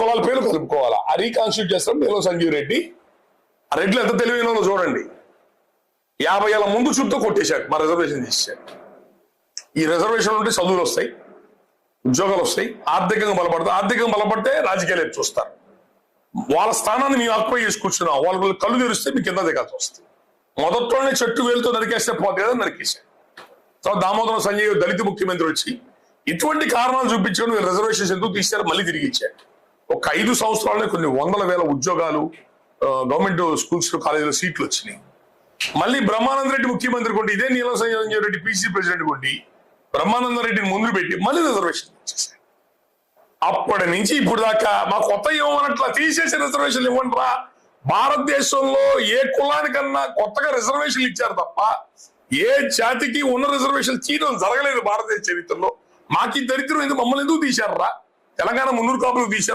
కులాల పేర్లు కలుపుకోవాలా. ఆ రీకాన్స్టిట్యూట్ చేస్తాం. మేలో సంజీవ్ రెడ్డి, ఆ రెడ్లు ఎంత తెలివైన చూడండి. 50 ఏళ్ళ ముందు చుట్టూ కొట్టేశాడు, మా రిజర్వేషన్ చేశాడు. ఈ రిజర్వేషన్ ఉంటే చదువులు వస్తాయి, ఉద్యోగాలు వస్తాయి, ఆర్థికంగా బలపడతాయి. ఆర్థికంగా బలపడితే రాజకీయాలు ఎత్తు చూస్తారు. వాళ్ళ స్థానాన్ని మేము ఆక్యుపై చేసి కూర్చున్నాం. వాళ్ళు కళ్ళు తెరిస్తే మీకు కింద దిగాల్సి వస్తుంది. మొదట్లోనే చెట్టు వేలుతో నరికేస్తే పోతే కదా నరికేశాడు. తర్వాత దామోదరం సంజయ్ దళిత ముఖ్యమంత్రి వచ్చి ఇటువంటి కారణాలు చూపించుకొని వీళ్ళు రిజర్వేషన్స్ ఎందుకు తీశారు మళ్ళీ తిరిగి ఇచ్చారు. ఒక 5 సంవత్సరాలనే కొన్ని 100,000 ఉద్యోగాలు, గవర్నమెంట్ స్కూల్స్ కాలేజీలో సీట్లు వచ్చినాయి. మళ్ళీ బ్రహ్మానంద రెడ్డి ముఖ్యమంత్రి కొంటే ఇదే నీలం సంజయ్ రెడ్డి పిసి ప్రెసిడెంట్ కొంటే బ్రహ్మానంద రెడ్డిని ముందు పెట్టి మళ్ళీ రిజర్వేషన్ ఇచ్చేసారు. అప్పటి నుంచి ఇప్పుడు దాకా మా కొత్త ఇవ్వమన్నట్లా తీసేసి రిజర్వేషన్లు ఇవ్వండిరా. భారతదేశంలో ఏ కులానికన్నా కొత్తగా రిజర్వేషన్లు ఇచ్చారు తప్ప ఏ జాతికి ఉన్న రిజర్వేషన్ తీయడం జరగలేదు భారతదేశ చరిత్రలో. మాకు దరిద్రం ఎందుకు, మమ్మల్ని ఎందుకు తీశారు రా? తెలంగాణ మున్నూరు కాపులకు తీశారు.